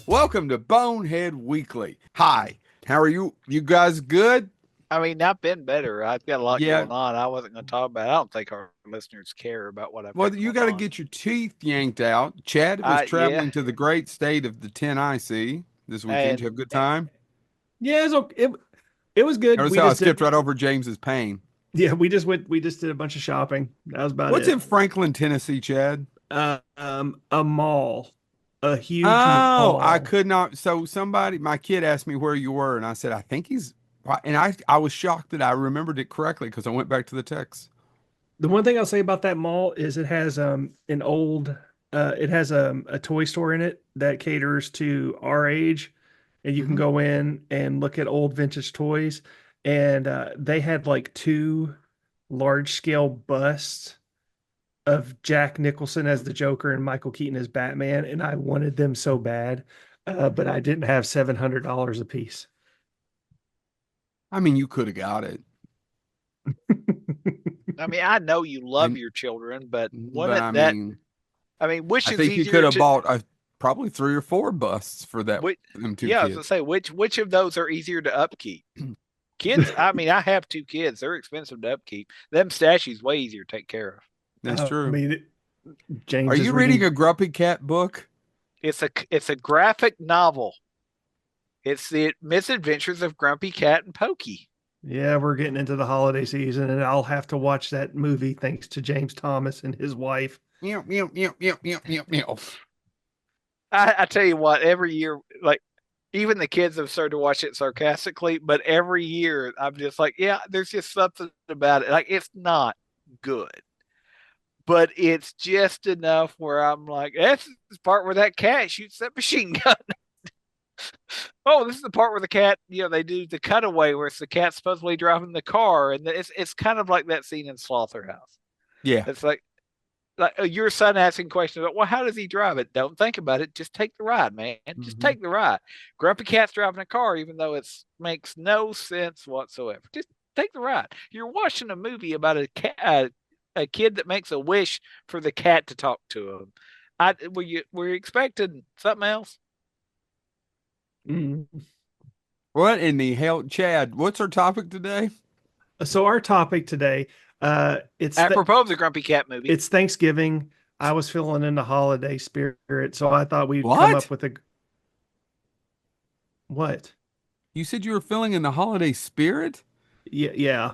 Welcome to Bonehead Weekly. Hi, how are you? You guys good? I mean, I've been better. I've got a lot Yeah. going on. I wasn't going to talk about it. I don't think our listeners care about what I've Well, got you going got to on. get your teeth yanked out. Chad was Yeah, traveling to the great state of the 10IC this weekend. Did you and have a good time? Yeah, it's okay. It was good. Notice We how I just did. skipped right over James's pain. Yeah, we just went. We just did a bunch of shopping. That was about What's it. in Franklin, Tennessee, Chad? A mall, a huge Oh, I mall. could not. So my kid asked me where you were, and I said, I think he's, and I was shocked that I remembered it correctly because I went back to the text. The one thing I'll say about that mall is it has an old it has a toy store in it that caters to our age, and you can Hmm. go in and look at old vintage toys. And they had like two large scale busts of Jack Nicholson as the Joker and Michael Keaton as Batman, and I wanted them so bad, but I didn't have $700 a piece. I mean, you could have got it. I mean, I know you love And your children, but but wouldn't I that? mean, I mean, which I is think you could easier have to? bought probably three or four busts for that Which, them two yeah, I was gonna kids. say which of those are easier to upkeep? Kids. I mean, I have two kids. They're expensive to upkeep. Them stashies way easier to take care of. That's I true. mean, Are James is you reading reading. a Grumpy Cat book? It's a graphic novel. It's the misadventures of Grumpy Cat and Pokey. Yeah, we're getting into the holiday season, and I'll have to watch that movie thanks to James Thomas and his wife. Meow, meow, meow, meow, meow, meow, meow. I tell you what, every year, like even the kids have started to watch it sarcastically, but every year I'm just like, yeah, there's just something about it. Like it's not good, but it's just enough where I'm like, that's the part where that cat shoots that machine gun. Oh, this is the part where the cat, they do the cutaway where it's the cat supposedly driving the car, and it's kind of like that scene in Slaughterhouse. Yeah. It's like your son asking questions about, well, how does he drive it? Don't think about it. Just take the ride, man. Just Hmm. take the ride. Grumpy Cat's driving a car, even though it makes no sense whatsoever. Just take the ride. You're watching a movie about a kid that makes a wish for the cat to talk to him. Were you expecting something else? Mm. What in the hell, Chad? What's our topic today? So our topic today, Apropos of the Grumpy Cat movie, it's Thanksgiving. I was feeling in the holiday spirit, so I thought we'd come What? up with a what? You said you were feeling in the holiday spirit? Yeah, yeah.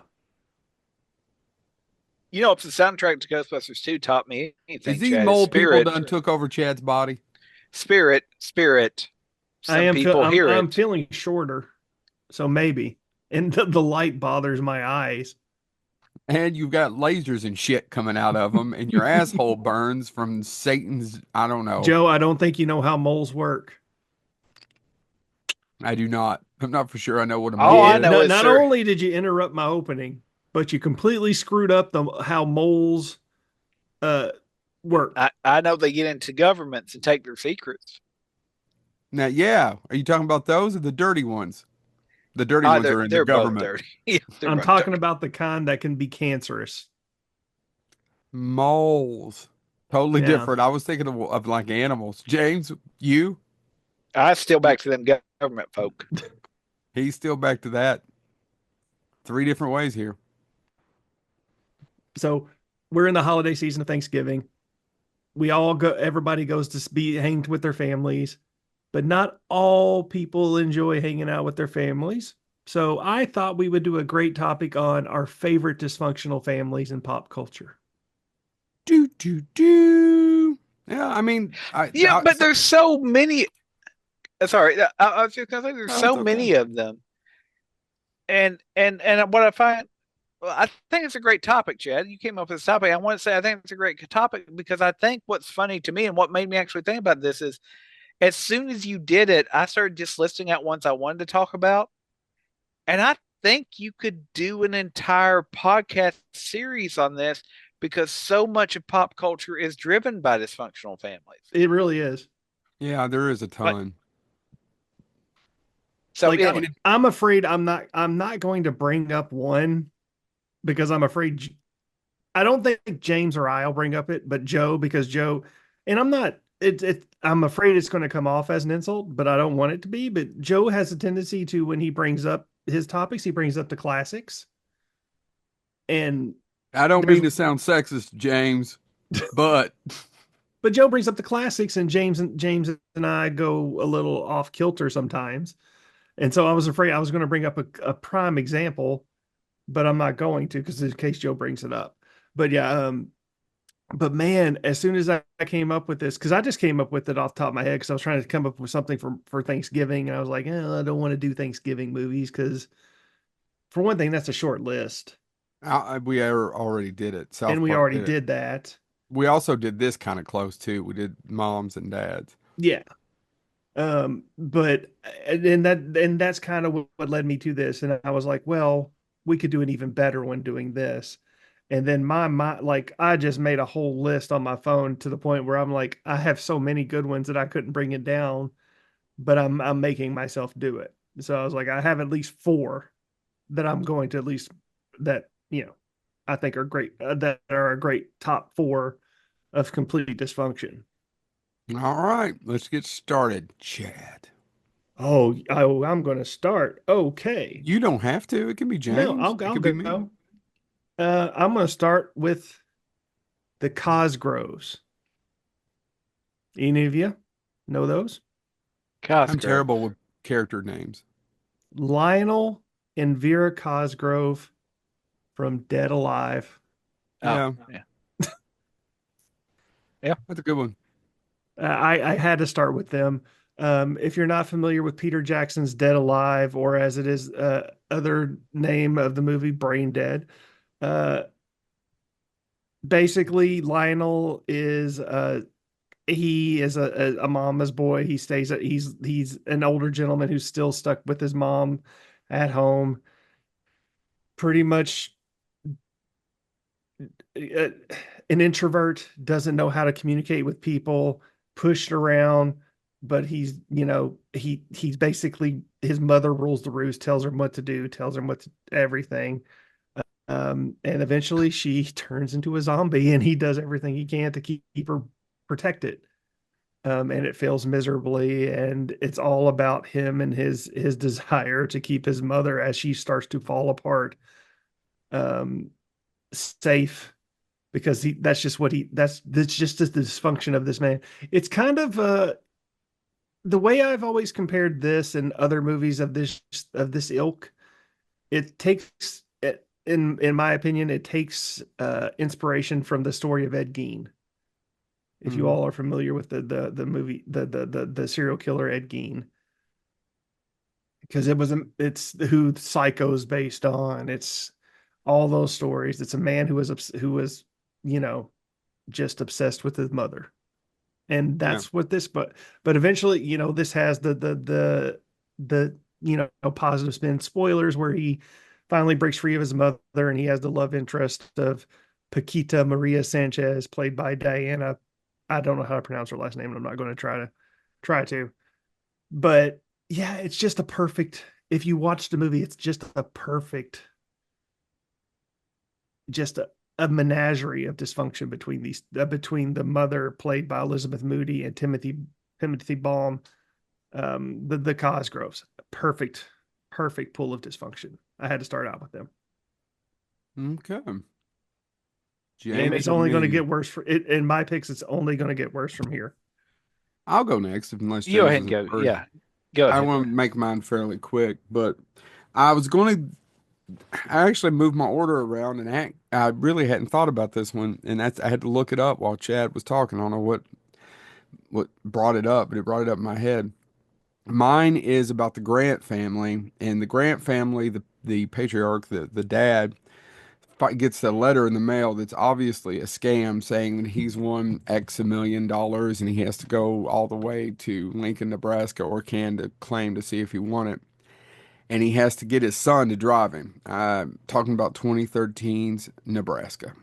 if the soundtrack to Ghostbusters 2 taught me Is anything, these Chad, is mole people spirit, done took over Chad's body? spirit, spirit. I Some am feel people hear I'm it. feeling shorter, so maybe. And the light bothers my eyes. And you've got lasers and shit coming out of them, and your asshole burns from Satan's, I don't know. Joe, I don't think you know how moles work. I do not. I'm not for sure I know what a All mole I It, know is. not, is, not sir, only did you interrupt my opening, but you completely screwed up the how moles uh work. I know they get into governments and take their secrets. Now, yeah, are you talking about those or the dirty ones? The dirty ones They're are in the they're both government. dirty. Yeah, they're I'm both talking dirty. about the kind that can be cancerous. Moles. Totally Yeah. different. I was thinking of like animals. James, you? I still back to them government folk. He's still back to that. Three different ways here. So we're in the holiday season of Thanksgiving. We all go, everybody goes to be hanged with their families, but not all people enjoy hanging out with their families. So I thought we would do a great topic on our favorite dysfunctional families in pop culture. Do, do, do. Yeah, I mean, Yeah, but there's so many. Sorry, I was just gonna say there's oh, it's so okay. many of them, and what I find, well, I think it's a great topic, Chad. You came up with this topic. I want to say I think it's a great topic because I think what's funny to me and what made me actually think about this is as soon as you did it, I started just listing out ones I wanted to talk about. And I think you could do an entire podcast series on this because so much of pop culture is driven by dysfunctional families. It really is. Yeah, there is a Like, ton. so Like anyway, I'm afraid I'm not going to bring up one because I'm afraid I don't think James or I'll bring up it, but Joe, because Joe, and I'm not. I'm afraid it's going to come off as an insult, but I don't want it to be. But Joe has a tendency to, when he brings up his topics, he brings up the classics. And I don't there's, mean to sound sexist, James, but but Joe brings up the classics, and James and I go a little off kilter sometimes. And so I was afraid I was going to bring up a prime example, but I'm not going to because in case Joe brings it up. But yeah, but man, as soon as I came up with this, because I just came up with it off the top of my head because I was trying to come up with something for Thanksgiving, and I was like, I don't want to do Thanksgiving movies because for one thing, that's a short list, already did it. and South we Park already did it. did that. We also did this kind of close too. We did moms and dads. Yeah. But and that's kind of what led me to this. And I was like, well, we could do an even better one doing this. And then my like I just made a whole list on my phone to the point where I'm like, I have so many good ones that I couldn't bring it down, but I'm making myself do it. So I was like, I have at least four that I'm going to at least that, I think are great, that are a great top four of complete dysfunction. All right, let's get started, Chad. I'm going to start. Okay. You don't have to. It can be No, James. I'll It I'll could be me. go. I'm going to start with the Cosgroves. Any of you know those? I'm Cosgrove. terrible with character names. Lionel and Vera Cosgrove from Dead Alive. Oh, Yeah, yeah. Yeah. that's a good one. I had to start with them. If you're not familiar with Peter Jackson's Dead Alive, or as it is other name of the movie, Brain Dead, uh, basically Lionel is he is a mama's boy. He stays at he's an older gentleman who's still stuck with his mom at home. Pretty much uh, an introvert, doesn't know how to communicate with people, pushed around, but he's basically his mother rules the roost, tells him what to do, tells him what to everything. And eventually she turns into a zombie and he does everything he can to keep her protected. And it fails miserably, and it's all about him and his desire to keep his mother as she starts to fall apart, um, safe, because that's just what he that's just the dysfunction of this man. It's kind of the way I've always compared this and other movies of this ilk. It takes in my opinion, it takes inspiration from the story of Ed Gein. If you Mhm. all are familiar with the movie, the serial killer Ed Gein, because it's who Psycho's based on. It's all those stories. It's a man who was you know just obsessed with his mother, and Yeah, that's what this. But eventually, this has the positive spin. Spoilers where he finally breaks free of his mother, and he has the love interest of Paquita Maria Sanchez, played by Diana. I don't know how to pronounce her last name, and I'm not going to try to. But yeah, it's just a perfect. If you watch the movie, it's just a perfect, just a menagerie of dysfunction between the mother played by Elizabeth Moody and Timothy Baum, the Cosgroves. Perfect pool of dysfunction. I had to start out with them, okay. and James it's or only going to me? get worse for it. In my picks, it's only going to get worse from here. I'll go next, unless You go James ahead and isn't go. first. Yeah. Go I ahead. want to make mine fairly quick, but I was going to. I actually moved my order around, and I really hadn't thought about this one, and I had to look it up while Chad was talking. I don't know what brought it up, but it brought it up in my head. Mine is about the Grant family, and the Grant family, the patriarch, the dad, gets a letter in the mail that's obviously a scam saying that he's won X a million dollars and he has to go all the way to Lincoln, Nebraska, or can to claim to see if he won it. And he has to get his son to drive him. Talking about 2013's Nebraska.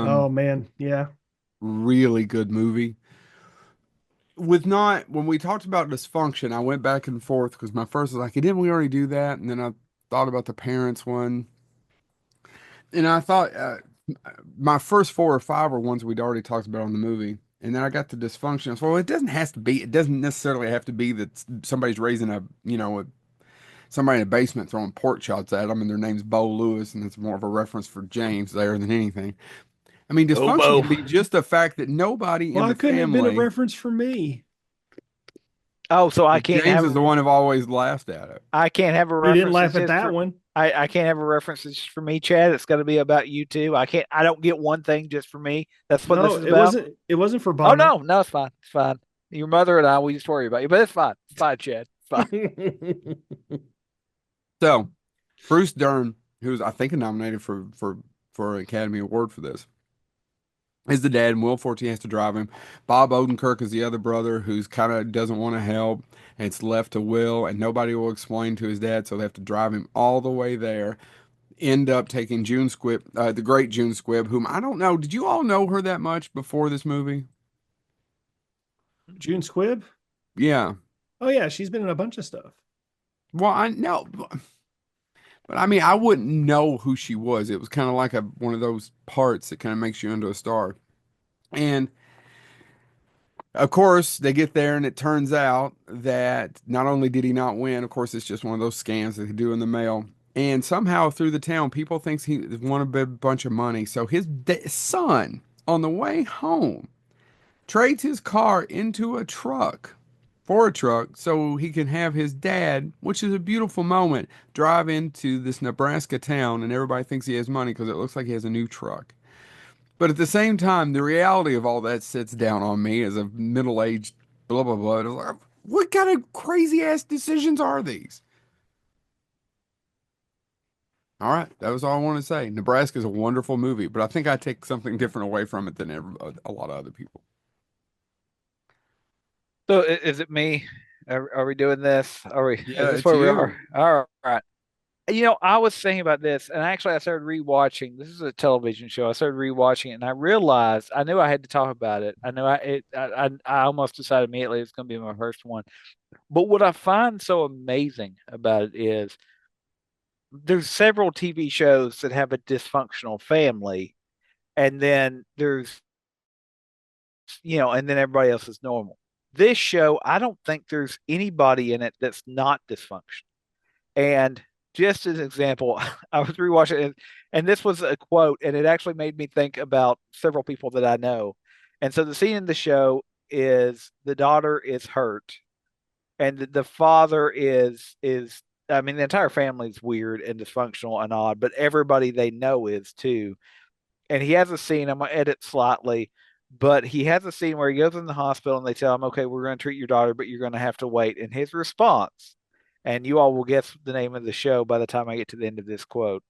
Oh Um, man, yeah. really good movie. With not when we talked about dysfunction, I went back and forth because my first was like, didn't we already do that? And then I thought about the parents one, and I thought my first four or five were ones we'd already talked about on the movie, And then I got the dysfunctional. Well, it doesn't have to be. It doesn't necessarily have to be that somebody's raising somebody in a basement throwing pork chops at them, and their name's Bo Lewis, and it's more of a reference for James there than anything. I mean, dysfunction Obo. can be just the fact that nobody in Why the couldn't it have been a family, reference for me? Oh, so I but can't James have is the one who alwaed laughed at it. I can't have a You didn't reference that's laugh at just that for one. I can't have a reference that's just for me, Chad. It's got to be about you too. I don't get one thing just for me. That's what this No, is about. it wasn't for Oh Bono. no, no, it's fine. It's fine. Your mother and I, we just worry about you, but it's fine. It's fine, Chad. It's fine. So, Bruce Dern, who's I think nominated for an Academy Award for this, is the dad, and Will Forte has to drive him. Bob Odenkirk is the other brother who's kind of doesn't want to help, and it's left to Will, and nobody will explain to his dad, so they have to drive him all the way there. End up taking June Squibb, the great June Squibb, whom I don't know. Did you all know her that much before this movie? June Squibb? Yeah. Oh yeah, she's been in a bunch of stuff. Well, I know, but I mean, I wouldn't know who she was. It was kind of like a one of those parts that kind of makes you into a star. And of course, they get there, and it turns out that not only did he not win, of course, it's just one of those scams that they do in the mail. And somehow through the town, people thinks he won a big bunch of money. So his son, on the way home, trades his car into a truck for a truck so he can have his dad, which is a beautiful moment, drive into this Nebraska town, and everybody thinks he has money because it looks like he has a new truck. But at the same time, the reality of all that sits down on me as a middle-aged blah blah blah. It's like, what kind of crazy ass decisions are these? All right, that was all I want to say. Nebraska is a wonderful movie, but I think I take something different away from it than a lot of other people. So is it me? Are we doing this? Are we? Is Yeah, this it's where we are? you. All right. I was thinking about this, and actually, I started rewatching. This is a television show. I started rewatching it, and I realized I knew I had to talk about it. I know I almost decided immediately it's going to be my first one. But what I find so amazing about it is there's several TV shows that have a dysfunctional family, and then and then everybody else is normal. This show, I don't think there's anybody in it that's not dysfunctional. And just as an example, I was rewatching it, and this was a quote, and it actually made me think about several people that I know. And so the scene in the show is the daughter is hurt, and the father is I mean, the entire family is weird and dysfunctional and odd, but everybody they know is too. And he has a scene, I'm gonna edit slightly, but he has a scene where he goes in the hospital and they tell him, okay, we're going to treat your daughter, but you're going to have to wait. And his response, and you all will guess the name of the show by the time I get to the end of this quote.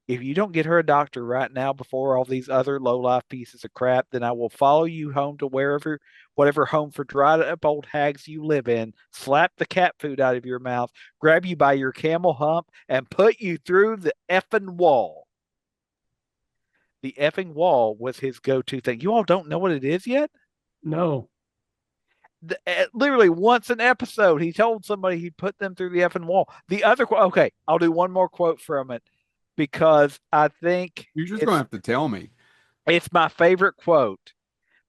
If you don't get her a doctor right now before all these other low life pieces of crap, then I will follow you home to whatever home for dried up old hags you live in, slap the cat food out of your mouth, grab you by your camel hump, and put you through the effing wall. The effing wall was his go-to thing. You all don't know what it is yet? No. Literally once an episode, he told somebody he'd put them through the effing wall. The other quote, okay, I'll do one more quote from it because I think You're just gonna have to tell me. it's my favorite quote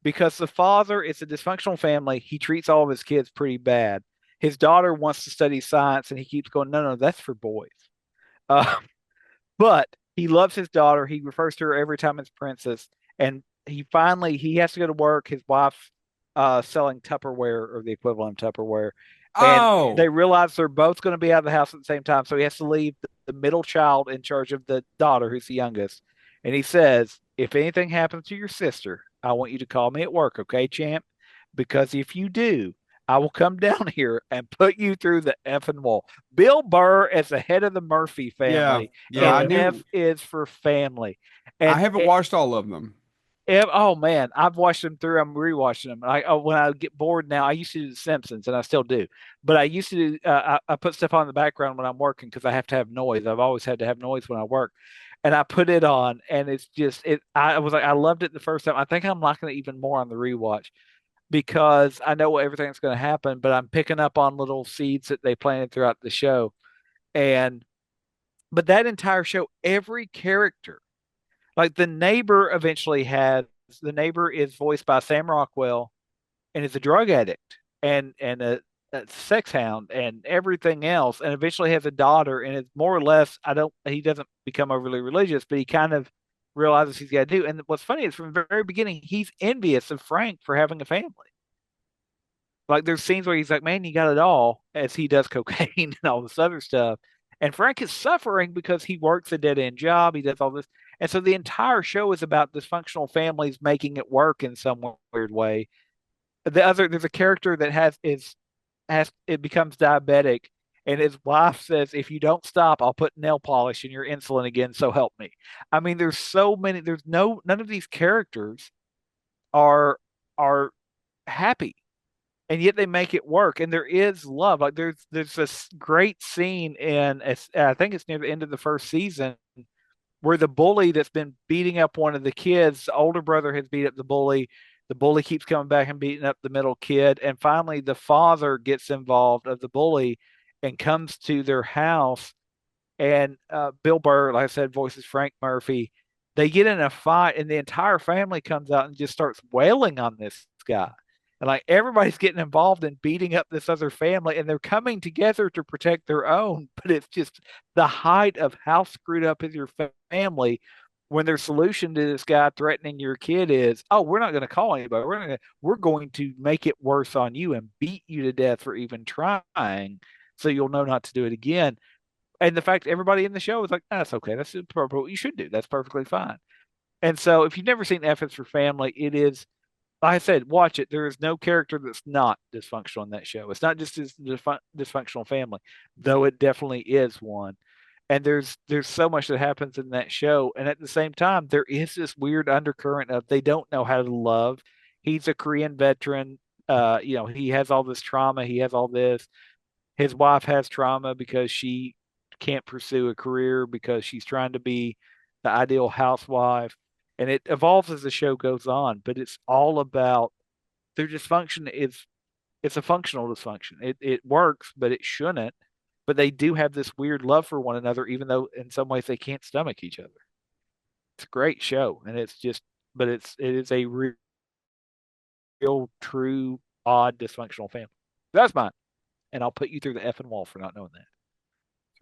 because the father is a dysfunctional family. He treats all of his kids pretty bad. His daughter wants to study science, and he keeps going, no, no, that's for boys. Uh, But he loves his daughter. He refers to her every time as princess. And he has to go to work. His wife's selling Tupperware or the equivalent of Tupperware. And Oh, they realize they're both going to be out of the house at the same time. So he has to leave the middle child in charge of the daughter, who's the youngest. And he says, if anything happens to your sister, I want you to call me at work, okay, champ? Because if you do, I will come down here and put you through the effing wall. Bill Burr as the head of the Murphy yeah, family, yeah. and I F knew. is for family. I And haven't watched all of them. oh man, I've watched them through. I'm rewatching them. When I get bored now, I used to do The Simpsons, and I still do. But I used to do. I put stuff on in the background when I'm working because I have to have noise. I've always had to have noise when I work, and I put it on, and it's just it. I was like, I loved it the first time. I think I'm liking it even more on the rewatch because I know everything that's going to happen, but I'm picking up on little seeds that they planted throughout the show. And but that entire show, every character, like the neighbor eventually had the neighbor is voiced by Sam Rockwell and is a drug addict and a sex hound and everything else, and eventually has a daughter, and it's more or less, I don't he doesn't become overly religious, but he kind of realizes he's got to do. And what's funny is from the very beginning, he's envious of Frank for having a family. Like there's scenes where he's like, "Man, you got it all," as he does cocaine and all this other stuff. And Frank is suffering because he works a dead end job. He does all this, and so the entire show is about dysfunctional families making it work in some weird way. There's a character that has it becomes diabetic, and his wife says, "If you don't stop, I'll put nail polish in your insulin again. So help me." I mean, there's so many. There's no none of these characters are are happy, and yet they make it work. And there is love. Like there's this great scene I think it's near the end of the first season where the bully that's been beating up one of the kids, the older brother has beat up the bully. The bully keeps coming back and beating up the middle kid. And finally, the father gets involved of the bully and comes to their house. And Bill Burr, like I said, voices Frank Murphy. They get in a fight, and the entire family comes out and just starts wailing on this guy. And like everybody's getting involved in beating up this other family, and they're coming together to protect their own. But it's just the height of how screwed up is your family when their solution to this guy threatening your kid is, "Oh, we're not going to call anybody. We're going to make it worse on you and beat you to death for even trying, so you'll know not to do it again." And the fact everybody in the show is like, "Oh, that's okay. That's what you should do. That's perfectly fine." And so if you've never seen F is for Family, it is, like I said, watch it. There is no character that's not dysfunctional in that show. It's not just this dysfunctional family, though it definitely is one. And there's so much that happens in that show, and at the same time, there is this weird undercurrent of they don't know how to love. He's a Korean veteran. He has all this trauma. He has all this. His wife has trauma because she can't pursue a career because she's trying to be the ideal housewife. And it evolves as the show goes on, but it's all about their dysfunction is it's a functional dysfunction. It works, but it shouldn't. But they do have this weird love for one another, even though in some ways they can't stomach each other. It's a great show, and it's just, but it is a real, true, odd, dysfunctional family. That's mine, and I'll put you through the effing wall for not knowing that.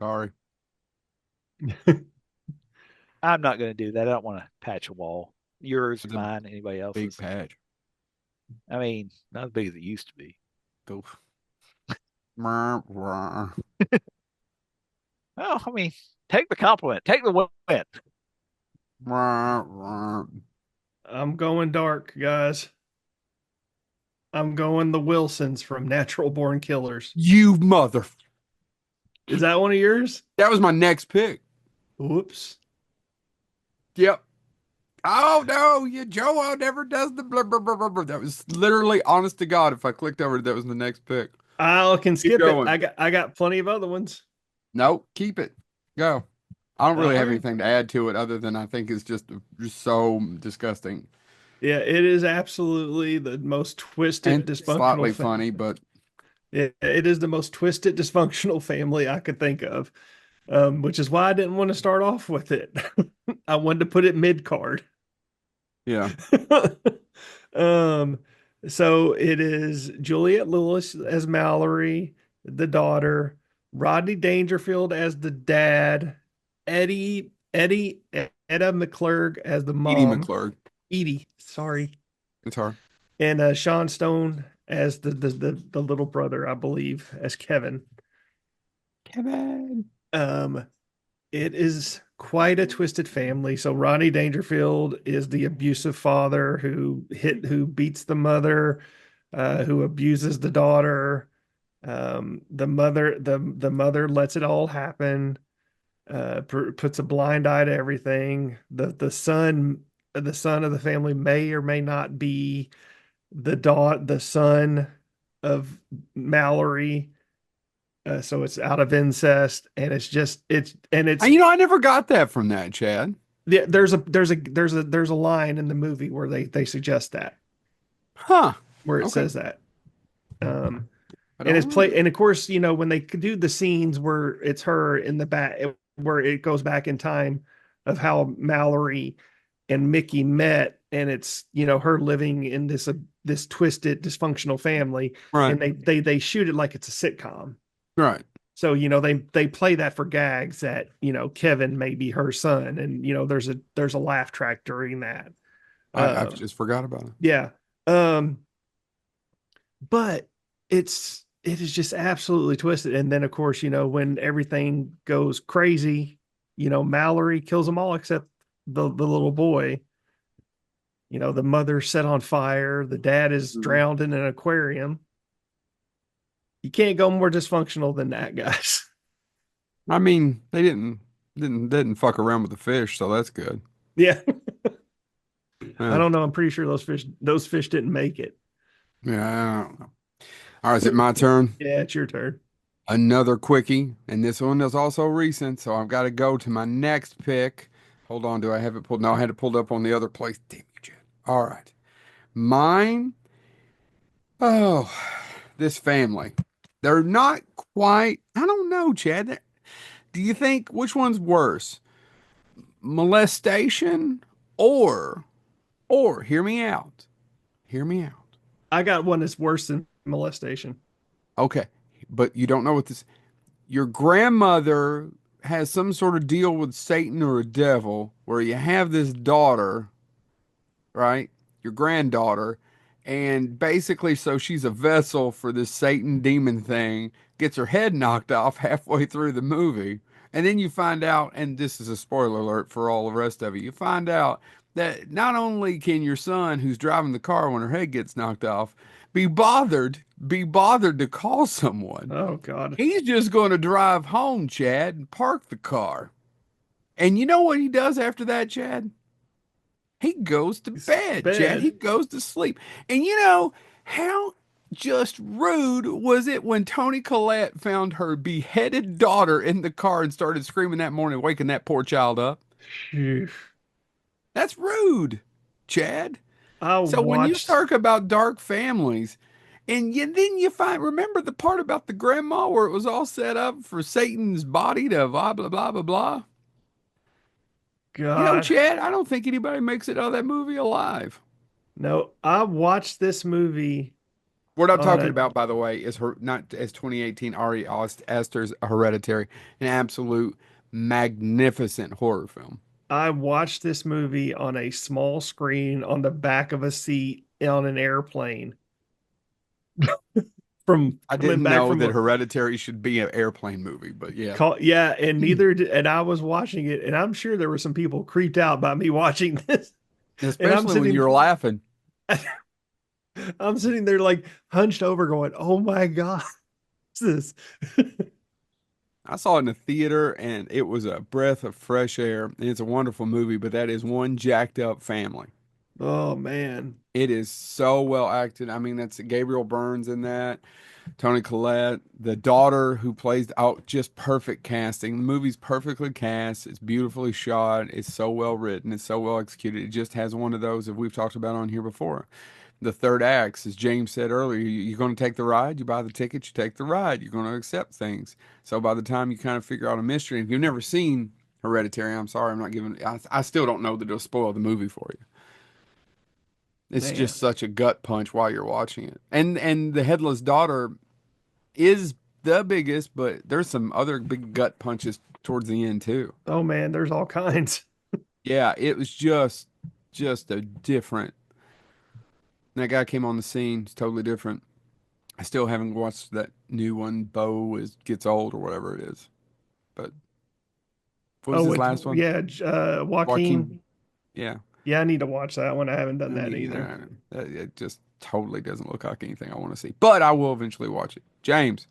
Sorry. I'm not going to do that. I don't want to patch a wall. Yours, It's a mine, anybody big else's. patch. I mean, not as big as it used to be. Oof. Brr. Well, I mean, take the compliment, take the win. Brr. I'm going dark, guys. I'm going the Wilsons from Natural Born Killers. You mother. Is that one of yours? That was my next pick. Whoops. Yep. Oh no, Joe never does the blah, blah, blah, blah, blah. That was literally, honest to God, if I clicked over, that was the next pick. I can Keep skip it. going. I got plenty of other ones. Nope, keep it. Go. I don't really have Okay. anything to add to it other than I think it's just so disgusting Yeah, it is absolutely the most twisted, and slightly dysfunctional. funny, but It is the most twisted, dysfunctional family I could think of, which is why I didn't want to start off with it. I wanted to put it mid card. yeah. um, so it is Juliette Lewis as Mallory, the daughter, Rodney Dangerfield as the dad, Etta McClurg as the Edie mom, McClurg. Edie, sorry, It's her. and Sean Stone as the little brother, I believe, as Kevin. Kevin. Um, it is quite a twisted family. So Ronnie Dangerfield is the abusive father who beats the mother, who abuses the daughter. The mother lets it all happen, puts a blind eye to everything. The son of the family may or may not be the son of Mallory. So it's out of incest, and I never got that from that, Chad. yeah, there's a line in the movie where they suggest that, Huh. where it Okay. says that. Um, I and don't remember. and of course, when they could do the scenes where it's her in the back, where it goes back in time of how Mallory and Mickey met and it's her living in this twisted dysfunctional family, Right. and they shoot it like it's a sitcom. Right. So they play that for gags that Kevin may be her son, and there's a laugh track during that. I've Um, just forgot about it. yeah. Um, but it is just absolutely twisted. And then of course, when everything goes crazy, Mallory kills them all except the little boy. The mother's set on fire, the dad is Mhm. drowned in an aquarium. You can't go more dysfunctional than that, guys. I mean, they didn't fuck around with the fish, so that's good. Yeah. I Yeah. don't know. I'm pretty sure those fish didn't make it. Yeah, I don't know. All right, is it my turn? Yeah, it's your turn. Another quickie, and this one is also recent, so I've got to go to my next pick. Hold on, do I have it pulled? No, I had it pulled up on the other place. Damn you, Chad. All right. Mine, oh, this family. They're not quite, I don't know, Chad. Do you think which one's worse? Molestation or, hear me out. Hear me out. I got one that's worse than molestation. Okay, but you don't know what this. Your grandmother has some sort of deal with Satan or a devil where you have this daughter, right? Your granddaughter, and basically, so she's a vessel for this Satan demon thing, gets her head knocked off halfway through the movie. And then you find out, and this is a spoiler alert for all the rest of it, you find out that not only can your son, who's driving the car when her head gets knocked off, be bothered to call someone. Oh God. He's just going to drive home, Chad, and park the car. And you know what he does after that, Chad? He goes to It's bed, Chad. He bad. goes to sleep. And you know how just rude was it when Tony Collette found her beheaded daughter in the car and started screaming that morning, waking that poor child up? Phew. That's rude, Chad. I So when you watched. talk about dark families, then you find, remember the part about the grandma where it was all set up for Satan's body to blah, blah, blah, blah, blah? You know, God. Chad, I don't think anybody makes it out of that movie alive. No, I watched this movie What I'm on talking a. about, by the way, is her not as 2018 Ari Aster's Hereditary, an absolute magnificent horror film. I watched this movie on a small screen on the back of a seat on an airplane from I coming didn't back know from that a Hereditary should be an airplane movie, but yeah. call. Yeah, and and I was watching it, and I'm sure there were some people creeped out by me watching this. And Especially when you're laughing. I'm sitting there like hunched over, going, "Oh my God, what's this?" I saw it in a theater and it was a breath of fresh air. And it's a wonderful movie, but that is one jacked up family. Oh man. It is so well acted. I mean, that's Gabriel Burns in that. Tony Collette, the daughter who plays out just perfect casting. The movie's perfectly cast. It's beautifully shot. It's so well written. It's so well executed. It just has one of those that we've talked about on here before. The third act, as James said earlier, you're going to take the ride, you buy the ticket, you take the ride. You're going to accept things. So by the time you kind of figure out a mystery, if you've never seen Hereditary, I'm sorry, I'm not giving. I still don't know that it'll spoil the movie for you. It's Man. just such a gut punch while you're watching it. And the headless daughter is the biggest, but there's some other big gut punches towards the end too. Oh man, there's all kinds. Yeah, it was just a different. That guy came on the scene. It's totally different. I still haven't watched that new one. Bo is gets old or whatever it is. But what was Oh, his with last one? yeah, Joaquin. Joaquin. Yeah. Yeah, I need to watch that one. I haven't done I that mean, either. it just totally doesn't look like anything I want to see. But I will eventually watch it. James,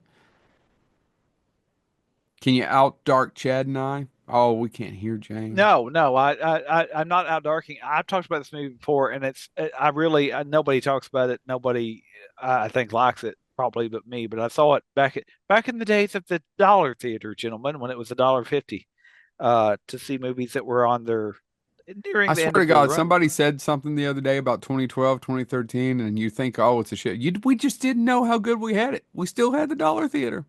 can you out dark Chad and I? Oh, we can't hear James. No, no, I'm not out darking. I've talked about this movie before, and I really, nobody talks about it. Nobody, I think, likes it probably, but me. But I saw it back in the days of the dollar theater, gentlemen, when it was $1.50, to see movies that were on their I during the swear end to of their God, run. somebody said something the other day about 2012, 2013, and you think, oh, it's a shit. We just didn't know how good we had it. We still had the dollar theater.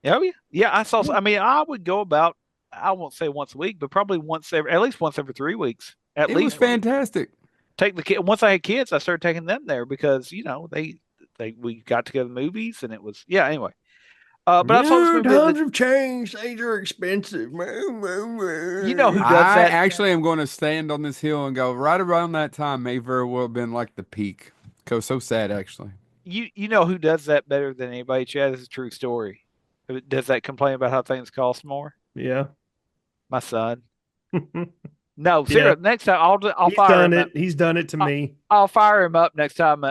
Oh yeah, yeah. I saw. Yeah. I mean, I would go about. I won't say once a week, but probably at least once every 3 weeks, at It was least. fantastic. take the kid. Once I had kids, I started taking them there because they we got to go to the movies and it was yeah. Anyway, but I saw this Yeah, movie. times have changed. Things are expensive. You know who does I that? actually am going to stand on this hill and go right around that time may very well have been like the peak. So sad, actually. You know who does that better than anybody, Chad? This is a true story. Who does that complain about how things cost more? Yeah. My son. No, Yeah. seriously. Next time I'll He's fire done him up. it. He's done it to I'll, me. I'll fire him up next time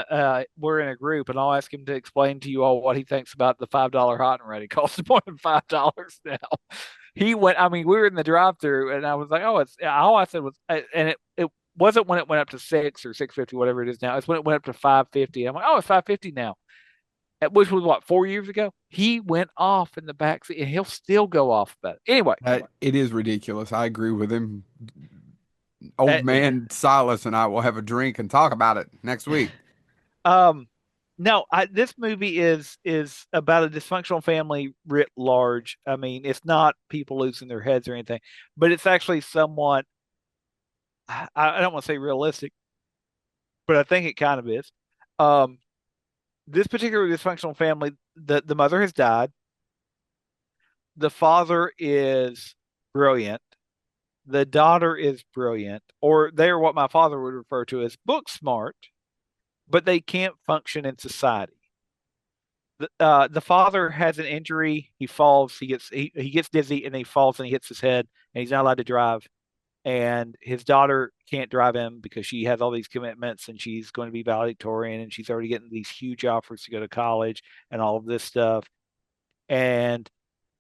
we're in a group, and I'll ask him to explain to you all what he thinks about the $5 hot and ready. Costs more than $5 now. He went. I mean, we were in the drive-through, and I was like, "Oh, it's." All I said was, and it wasn't when it went up to 6 or 6.50, whatever it is now. It's when it went up to 5.50. I'm like, "Oh, it's 5.50 now." Which was what 4 years ago. He went off in the back seat, and he'll still go off about it. Anyway, It is ridiculous. I agree with him. uh, Old man Silas and I will have a drink and talk about it next week. um, no, this movie is about a dysfunctional family writ large. I mean, it's not people losing their heads or anything, but it's actually somewhat. I don't want to say realistic, but I think it kind of is. Um, this particular dysfunctional family, the mother has died. The father is brilliant. The daughter is brilliant, or they're what my father would refer to as book smart, but they can't function in society. The father has an injury. He falls. He gets dizzy and he falls and he hits his head and he's not allowed to drive. And his daughter can't drive him because she has all these commitments and she's going to be valedictorian and she's already getting these huge offers to go to college and all of this stuff. And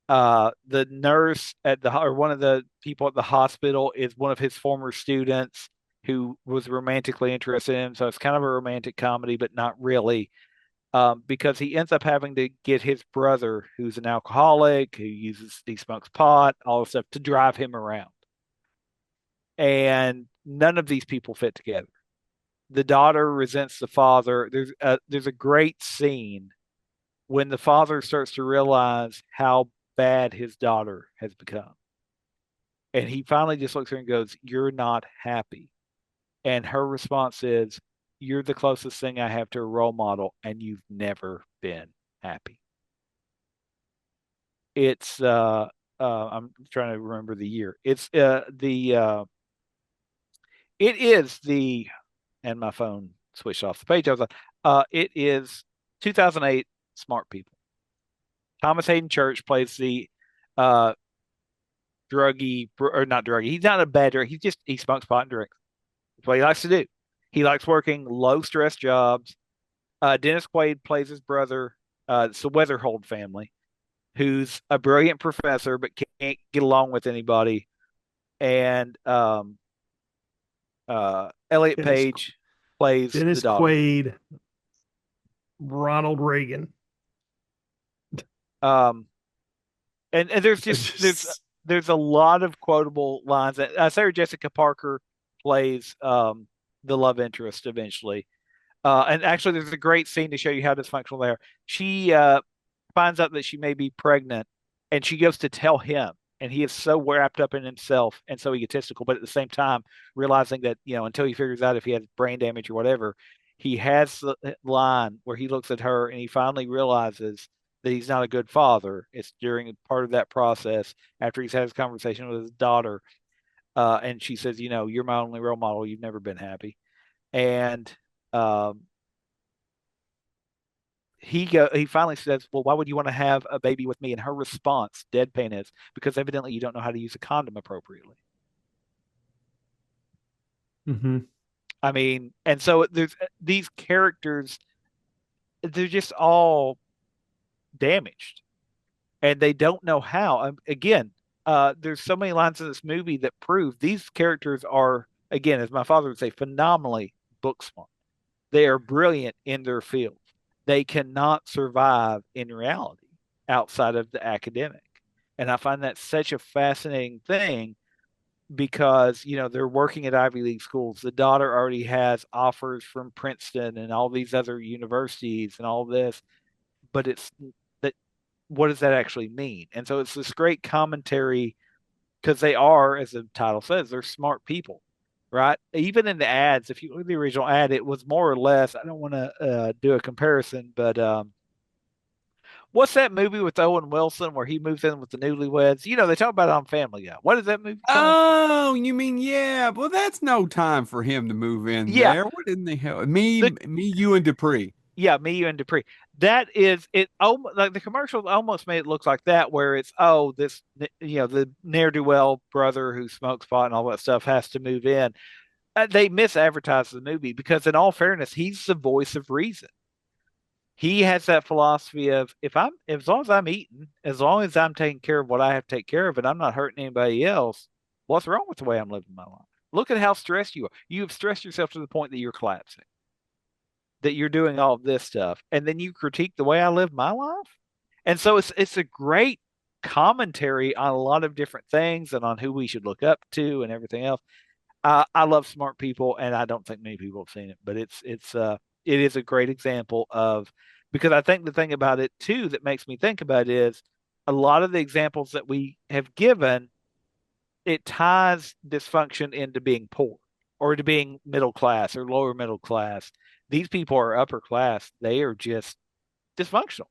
the nurse at the or one of the people at the hospital is one of his former students who was romantically interested in him. So it's kind of a romantic comedy, but not really, because he ends up having to get his brother, who's an alcoholic, he smokes pot, all this stuff, to drive him around. And none of these people fit together. The daughter resents the father. There's a great scene when the father starts to realize how bad his daughter has become. And he finally just looks at her and goes, "You're not happy." And her response is, "You're the closest thing I have to a role model, and you've never been happy." It's I'm trying to remember the year. It is the and my phone switched off the page. I was like, it is 2008 Smart People. Thomas Hayden Church plays the uh druggy or not druggy. He's not a bad drug. He smokes pot and drinks. That's what he likes to do. He likes working low stress jobs. Dennis Quaid plays his brother. It's the Weatherhold family, who's a brilliant professor but can't get along with anybody. And Elliot Dennis Page plays the Dennis daughter. Quaid, Ronald Reagan. Um, and there's a lot of quotable lines. Sarah Jessica Parker plays the love interest eventually. And actually, there's a great scene to show you how dysfunctional they are. She finds out that she may be pregnant, and she goes to tell him, and he is so wrapped up in himself and so egotistical, but at the same time realizing that until he figures out if he has brain damage or whatever, he has the line where he looks at her and he finally realizes that he's not a good father. It's during part of that process after he's had his conversation with his daughter, and she says, "You're my only role model. You've never been happy." And um, he finally says, "Well, why would you want to have a baby with me?" And her response, deadpan, is, "Because evidently you don't know how to use a condom appropriately." Mm-hmm. I mean, and so there's these characters, they're just all damaged and they don't know how. Again, there's so many lines in this movie that prove these characters are, again, as my father would say, phenomenally book smart. They are brilliant in their field. They cannot survive in reality outside of the academic. And I find that such a fascinating thing because, they're working at Ivy League schools. The daughter already has offers from Princeton and all these other universities and all this, but it's that what does that actually mean? And so it's this great commentary because they are, as the title says, they're smart people, right? Even in the ads, if you look at the original ad, it was more or less. I don't want to do a comparison, but what's that movie with Owen Wilson where he moves in with the newlyweds? You know, they talk about it on Family Guy. What is that movie called? Oh, you mean yeah? Well, that's no time for him to move in Yeah, there. What in the hell? Me, the you, and Dupree. yeah, me, you, and Dupree. That is it. Like the commercials almost made it look like that, where it's this the ne'er do well brother who smokes pot and all that stuff has to move in. They misadvertise the movie because, in all fairness, he's the voice of reason. He has that philosophy of as long as I'm eating, as long as I'm taking care of what I have to take care of, and I'm not hurting anybody else, what's wrong with the way I'm living my life? Look at how stressed you are. You have stressed yourself to the point that you're collapsing, that you're doing all of this stuff, and then you critique the way I live my life. And so it's a great commentary on a lot of different things and on who we should look up to and everything else. I love smart people, and I don't think many people have seen it, but it is a great example of because I think the thing about it too that makes me think about it is a lot of the examples that we have given, it ties dysfunction into being poor or to being middle class or lower middle class. These people are upper class; they are just dysfunctional,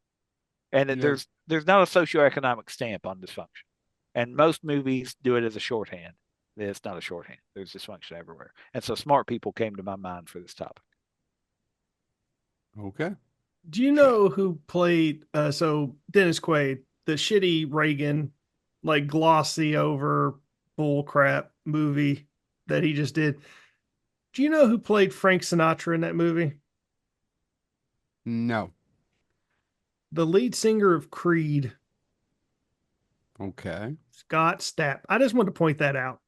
and Yeah. there's not a socioeconomic stamp on dysfunction, and most movies do it as a shorthand. It's not a shorthand. There's dysfunction everywhere. And so smart people came to my mind for this topic. Okay. Do you know who played so Dennis Quaid, the shitty Reagan, like glossy over bull crap movie that he just did? Do you know who played Frank Sinatra in that movie? No. The lead singer of Creed, Okay. Scott Stapp. I just wanted to point that out.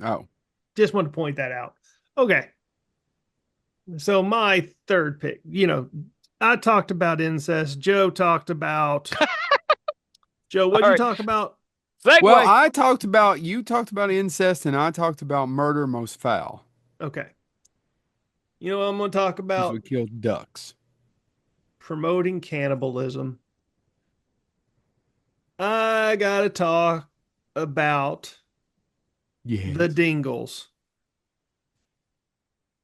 Oh. Just wanted to point that out. Okay. So my third pick, I talked about incest. Joe talked about Joe, All what'd you right. talk about? Well, Segue. you talked about incest, and I talked about murder most foul. Okay. You know what I'm going to talk Because we about? killed ducks. Promoting cannibalism. I got to talk about the Yes. Dingles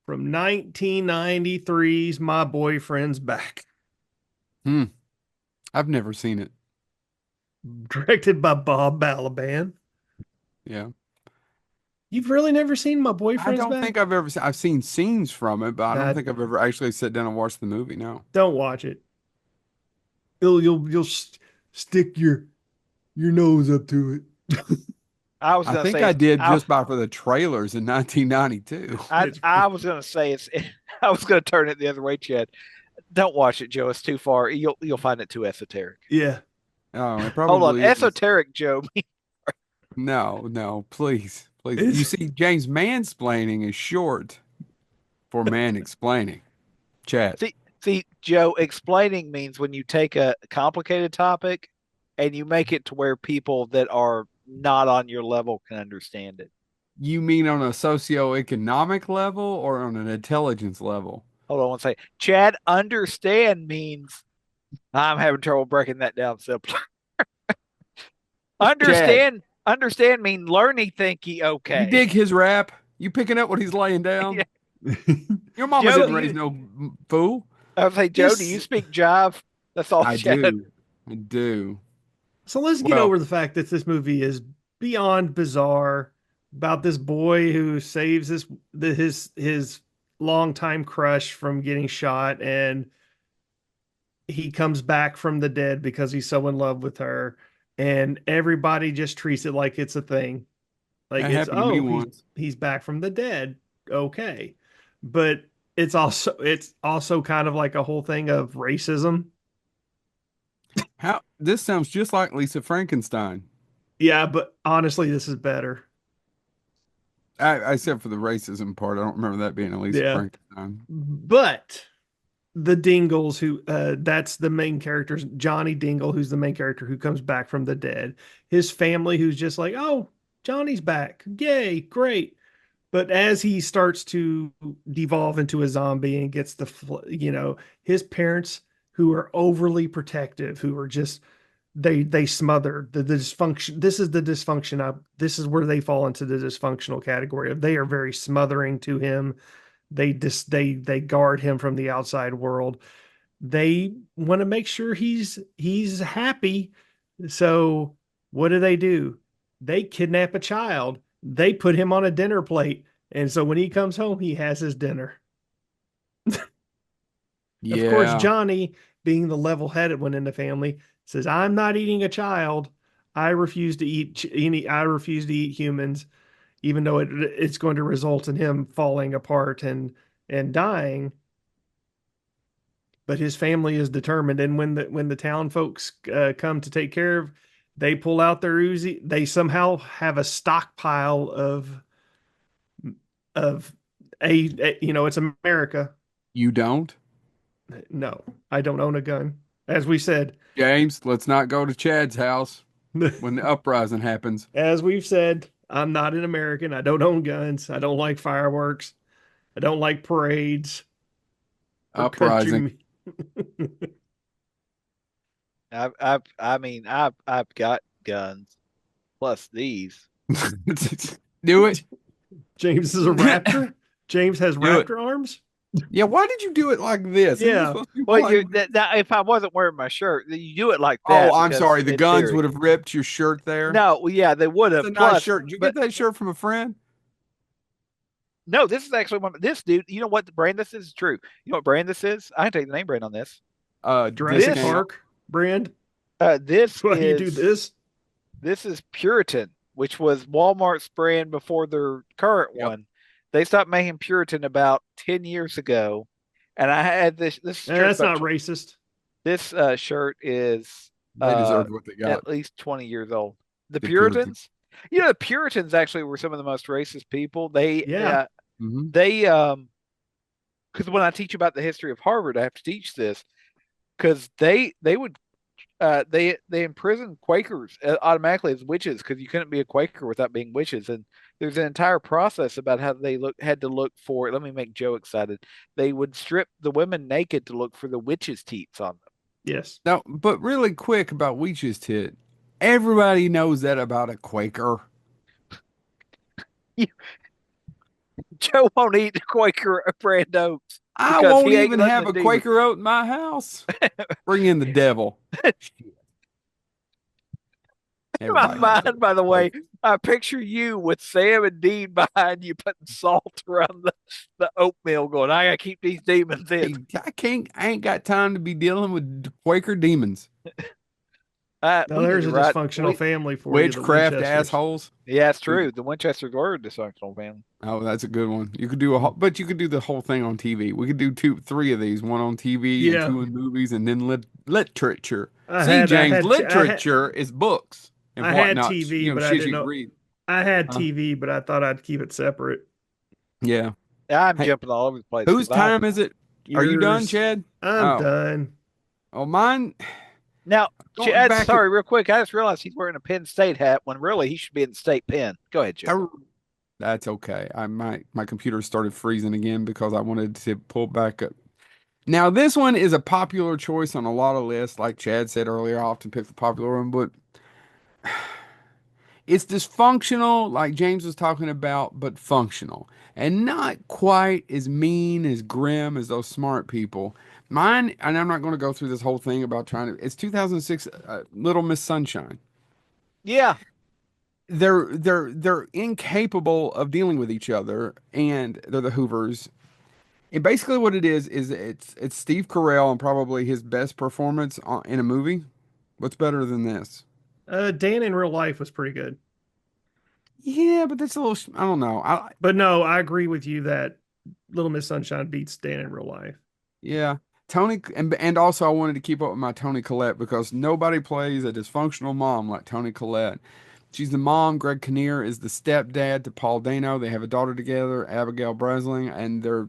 from 1993's My Boyfriend's Back, Hmm. I've never seen it. directed by Bob Balaban. Yeah. You've really never seen My I Boyfriend's don't Back? think I've seen scenes from it, but I don't Uh, think I've ever actually sat down and watched the movie. No. don't watch it. You'll stick your nose up to it. I was I gonna think say I it's did just by for the trailers in 1992. It's I was gonna say it's I was gonna turn it the other way, Chad. Don't watch it, Joe. It's too far. You'll find it too esoteric. yeah. Oh, it Hold on. probably is. Esoteric, Joe. No, no, please, please. You It's see, James mansplaining is short for man explaining. Chat. See, Joe, explaining means when you take a complicated topic and you make it to where people that are not on your level can understand it. You mean on a socioeconomic level or on an intelligence level? Hold on one second. Chad, understand means I'm having trouble breaking that down simply. Chad, Understand mean learny thinky you okay. dig his rap? You picking up what he's laying Yeah. down? Your mama Joe, didn't do raise you no fool. I was like, Joe, do you This speak jive? That's all I Chad. do. I do. So let's get Well, over the fact that this movie is beyond bizarre about this boy who saves his longtime crush from getting shot, and he comes back from the dead because he's so in love with her, and everybody just treats it like it's a thing. Like that it's, happened to me oh, he's once. he's back from the dead. Okay. But it's also kind of like a whole thing of racism. How this sounds just like Lisa Frankenstein. Yeah, but honestly, this is better. Except for the racism part. I don't remember that being a Lisa Yeah. Frankenstein. But the Dingles, who that's the main character's Johnny Dingle, who's the main character who comes back from the dead. His family, who's just like, oh, Johnny's back. Yay, great. But as he starts to devolve into a zombie and gets his parents who are overly protective, who are just they smother the dysfunction. This is the dysfunction. This is where they fall into the dysfunctional category of they are very smothering to him. They guard him from the outside world. They want to make sure he's happy. So what do? They kidnap a child. They put him on a dinner plate. And so when he comes home, he has his dinner. Of course, Yeah. Johnny, being the level-headed one in the family, says, "I'm not eating a child. I refuse to eat any. I refuse to eat humans, even though it's going to result in him falling apart and dying." But his family is determined. And when the town folks come to take care of, they pull out their Uzi. They somehow have a stockpile of it's America. You don't? No, I don't own a gun. As we said, James, let's not go to Chad's house when the uprising happens. as we've said, I'm not an American. I don't own guns. I don't like fireworks. I don't like parades or Uprising. country. I've got guns plus these. Do it. James is a raptor. James has Do it. raptor arms. Yeah, why did you do it like this? Isn't this Yeah. supposed to be Well, like... if I wasn't wearing my shirt, you do it like Oh, that I'm because sorry. The in guns theory. would have ripped your shirt there. No, well, yeah, they would It's have. a nice Plus, shirt. Did you but get that shirt from a friend? no, this is actually one. This dude, you know what the brand this is? True. You know what brand this is? I can take the name brand on this. Jurassic This, Discount. Park brand. this Why you do is this? this is Puritan, which was Walmart's brand before their current Yep. one. They stopped making Puritan about 10 years ago, and I had this shirt That's about not racist. this shirt is They deserved what they got. at least 20 years old. The The Puritan. Puritans, the Puritans actually were some of the most racist people. Yeah. They because when I teach about the history of Harvard, I have to teach this because they would they imprisoned Quakers automatically as witches because you couldn't be a Quaker without being witches, and there's an entire process about how they had to look for it. Let me make Joe excited. They would strip the women naked to look for the witches' teats on Yes. Now, but really quick about Weech's tit. Everybody knows that about a Quaker. them. Joe won't eat the Quaker brand oats I because won't he ain't even letting have the a demons. Quaker oat in my house. Bring in the devil. In my Everybody knows mind, that. by the way, I picture you with Sam and Dean behind you putting salt around the oatmeal going, I gotta keep these demons in. I ain't got time to be dealing with Quaker demons. Now there's a You're right. dysfunctional family for you, the Witchcraft Winchesters. assholes. Yeah, it's true. The Winchesters were a dysfunctional family. Oh, that's a good one. You could do a whole, but you could do the whole thing on TV. We could do three of these, one on TV and Yeah. two in movies, and then literature. I See, had I James, had I had literature is books and I had whatnot. TV, but I Shit didn't you can know read. I had Huh? TV, but I thought I'd keep it separate. Yeah. I'm Hey, jumping all over the place whose because I time is it? Are you done, Yours. Chad? I'm Oh, done. oh, mine. now Going Chad, back. sorry, real quick. I just realized he's wearing a Penn State hat when really he should be in the state pen. Go ahead, Joe. That's okay. My computer started freezing again because I wanted to pull back up. Now, this one is a popular choice on a lot of lists. Like Chad said earlier, I often pick the popular one, but it's dysfunctional, like James was talking about, but functional. And not quite as mean, as grim as those smart people. Mine, and I'm not going to go through this whole thing about trying to, it's 2006, Little Miss Sunshine. Yeah, They're incapable of dealing with each other, and they're the Hoovers. And basically, what it is it's Steve Carell and probably his best performance in a movie. What's better than this? Dan in real life was pretty good. Yeah, but that's a little. I don't know. But no, I agree with you that Little Miss Sunshine beats Dan in real life. Yeah, Tony, and also I wanted to keep up with my Tony Collette because nobody plays a dysfunctional mom like Tony Collette. She's the mom. Greg Kinnear is the stepdad to Paul Dano. They have a daughter together, Abigail Breslin, and their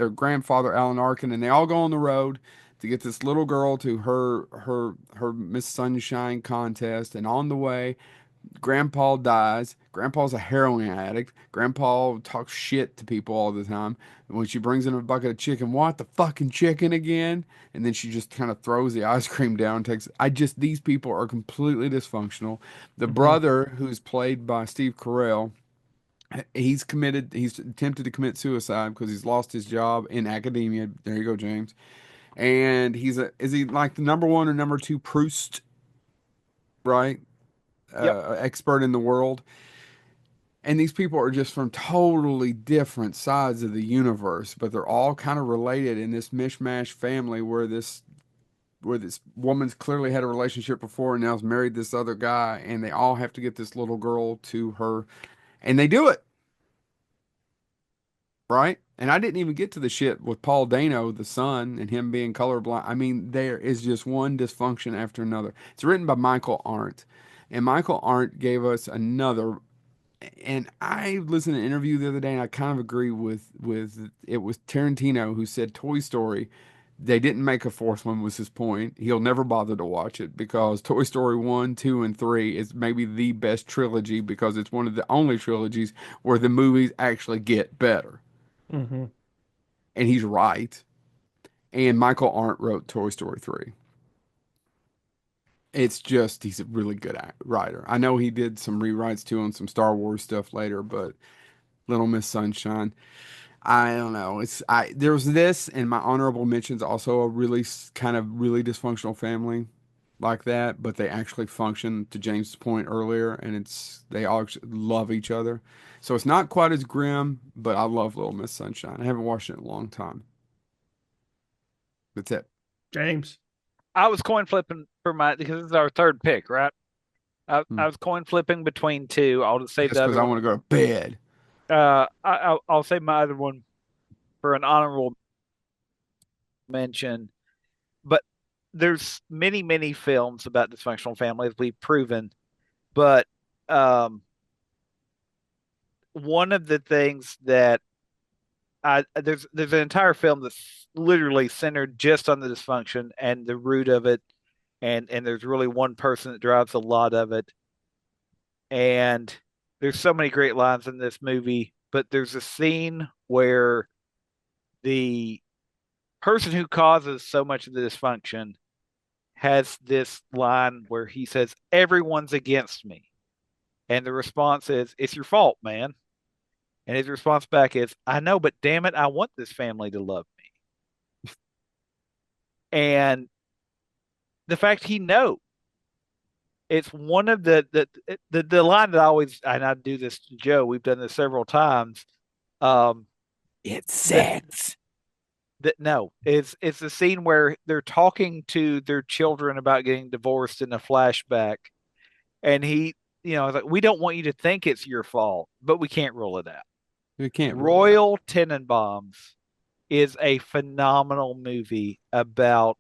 grandfather Alan Arkin, and they all go on the road to get this little girl to her Miss Sunshine contest. And on the way, Grandpa dies. Grandpa's a heroin addict. Grandpa talks shit to people all the time. And when she brings in a bucket of chicken, want the fucking chicken again? And then she just kind of throws the ice cream down and takes. These people are completely dysfunctional. The Hmm. brother, who's played by Steve Carell, he's attempted to commit suicide because he's lost his job in academia. There you go, James. And is he like the number one or number two Proust, right? Yep. Expert in the world. And these people are just from totally different sides of the universe, but they're all kind of related in this mishmash family where this woman's clearly had a relationship before and now's married this other guy, and they all have to get this little girl to her, and they do it, right? And I didn't even get to the shit with Paul Dano, the son, and him being colorblind. I mean, there is just one dysfunction after another. It's written by Michael Arndt, and Michael Arndt gave us another. And I listened to an interview the other day, and I kind of agree with it was Tarantino who said Toy Story. They didn't make a fourth one, was his point. He'll never bother to watch it because Toy Story 1, 2, and 3 is maybe the best trilogy because it's one of the only trilogies where the movies actually get better. Hmm. And he's right. And Michael Arndt wrote Toy Story 3. It's just, he's a really good writer. I know he did some rewrites too on some Star Wars stuff later, but Little Miss Sunshine. I don't know. There's this and my honorable mentions also a really kind of really dysfunctional family like that, but they actually function to James' point earlier, and they all love each other. So it's not quite as grim, but I love Little Miss Sunshine. I haven't watched it in a long time. That's it. James. I was coin flipping for my because this is our third pick, right? Hmm. I was coin flipping between two. I'll just save Just the because other I one. want to go to bed. I'll save my other one for an honorable mention. But there's many films about dysfunctional families we've proven. But um, one of the things that there's an entire film that's literally centered just on the dysfunction and the root of it, and there's really one person that drives a lot of it. And there's so many great lines in this movie, but there's a scene where the person who causes so much of the dysfunction has this line where he says, "Everyone's against me." And the response is, "It's your fault, man." And his response back is, "I know, but damn it, I want this family to love me." And the fact he knows, it's one of the line that I always, and I do this to Joe, we've done this several times. Um, It's that sex. that no, it's the scene where they're talking to their children about getting divorced in a flashback, and it's like, we don't want you to think it's your fault, but we can't rule it out. We can't rule it out. Royal Tenenbaums is a phenomenal movie about,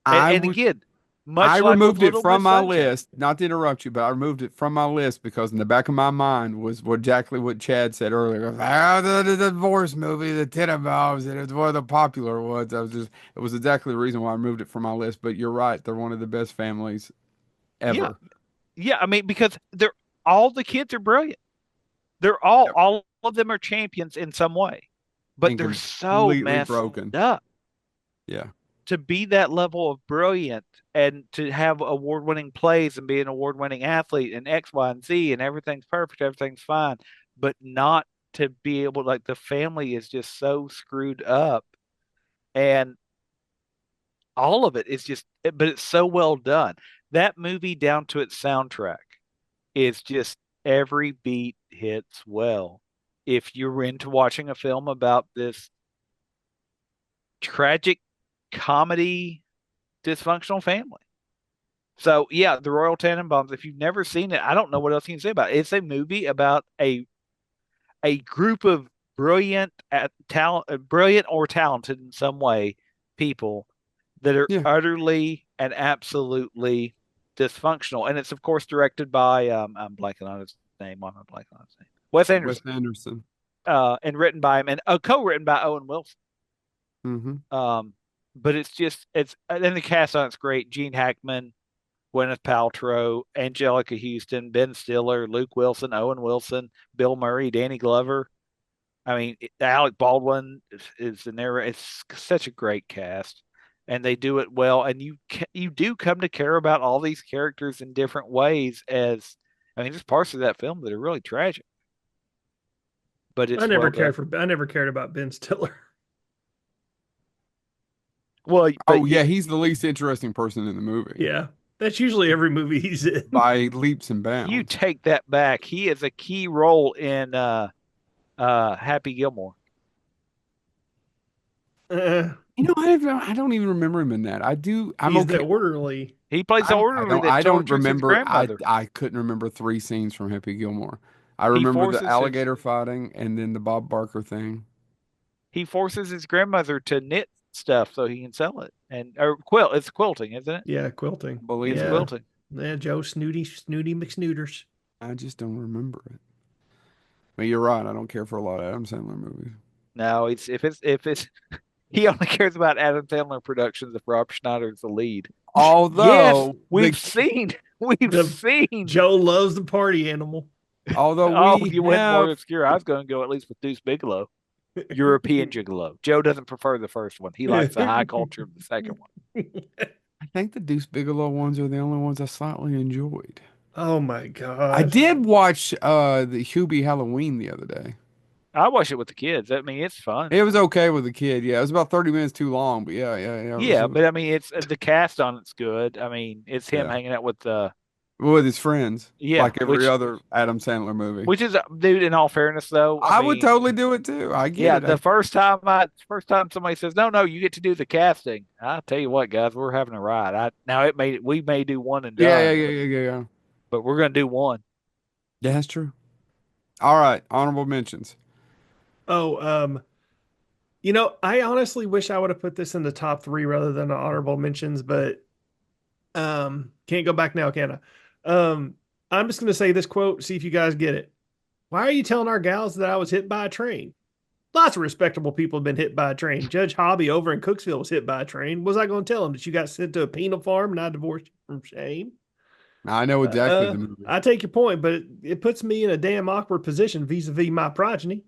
I and would again, I much like with removed it Little from Miss my Sunshine. list, not to interrupt you, but I removed it from my list because in the back of my mind was exactly what Chad said earlier. The divorce movie, the Tenenbaums, and it's one of the popular ones. It was exactly the reason why I removed it from my list. But you're right, they're one of the best families Yeah, ever. yeah. I mean, because they're all the kids are brilliant. They're Yep. all of them are champions in some way, but And they're so completely messed broken. up Yeah. to be that level of brilliant and to have award-winning plays and be an award-winning athlete and X, Y, and Z and everything's perfect, everything's fine, but not to be able, like, the family is just so screwed up, and all of it is just, but it's so well done. That movie down to its soundtrack is just every beat hits well. If you're into watching a film about this tragic comedy dysfunctional family. So yeah, the Royal Tenenbaums. If you've never seen it, I don't know what else you can say about it. It's a movie about a group of brilliant or talented in some way people that are Yeah. utterly and absolutely dysfunctional. And it's of course directed by I'm blanking on his name. Why am I blanking on his name? Wes Wes Anderson. Anderson. And written by him and co-written by Owen Wilson. Hmm. Um, but it's just it's and then the cast on it's great. Gene Hackman, Gwyneth Paltrow, Angelica Houston, Ben Stiller, Luke Wilson, Owen Wilson, Bill Murray, Danny Glover. I mean, Alec Baldwin is the narrator. It's such a great cast, and they do it well. And you do come to care about all these characters in different ways. As I mean, there's parts of that film that are really tragic, but it's well done. I never cared about Ben Stiller. Well, but Oh yeah, he's the least interesting person in the movie Yeah. That's usually every movie he's in. by leaps and you bounds. take that back. He is a key role in Happy Gilmore. Uh, I don't even remember him in that. I do. I'm he's the okay. orderly. He plays the orderly that I don't tortures his remember. grandmother. I couldn't remember three scenes from Happy Gilmore. I He remember the forces his alligator fighting and then the Bob Barker thing. he forces his grandmother to knit stuff so he can sell it. And or quilt, it's quilting, isn't it? Yeah, quilting. I believe It's Yeah. so. quilting. Yeah, Joe Snooty McSnooters. I just don't remember it. But you're right. I don't care for a lot of Adam Sandler movies. No, it's if it's he only cares about Adam Sandler productions if Rob Schneider's the lead. Yes, Although we've the seen we've The seen. Joe loves the party animal. although Oh, we you went more have obscure. I was going to go at least with Deuce Bigelow. European Gigolo. Joe doesn't prefer the first one. He likes the high culture of the second one. I think the Deuce Bigelow ones are the only ones I slightly enjoyed. Oh my I gosh. did watch the Hubie Halloween the other day. I watch it with the kids. I mean, it's fun. It was okay with the kid. Yeah, it was about 30 minutes too long, but yeah. Yeah, but I mean, it's the cast on it's good. I mean, it's him Yeah, hanging out with with his friends, yeah, like every other Adam Sandler movie. which is dude. In all fairness, though, I I would mean, totally do it too. I get yeah, it. first time somebody says no, you get to do the casting. I'll tell you what, guys, we're having a ride. Now we may do one and done, Yeah. but we're gonna do one. Yeah, that's true. All right, honorable mentions. Oh, I honestly wish I would have put this in the top three rather than the honorable mentions, but can't go back now, can I? I'm just gonna say this quote, see if you guys get it. Why are you telling our gals that I was hit by a train? Lots of respectable people have been hit by a train. Judge Hobby over in Cooksville was hit by a train. Was I going to tell him that you got sent to a penal farm and I divorced you from shame? I know exactly the movie. I take your point, but it puts me in a damn awkward position vis-a-vis my progeny.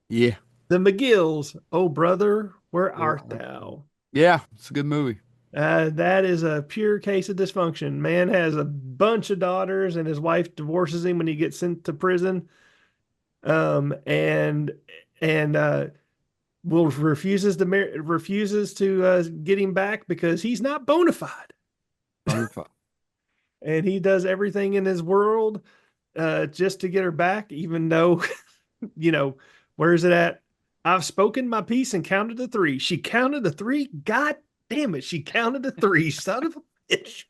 Yeah, The McGills, oh brother, where art thou? yeah, it's a good movie. That is a pure case of dysfunction. Man has a bunch of daughters, and his wife divorces him when he gets sent to prison. And will refuses to get him back because he's not bona fide. Bonafide. And he does everything in his world just to get her back, even though, where is it at? I've spoken my piece and counted to three. She counted to three. God damn it. She counted to three. Son of a bitch.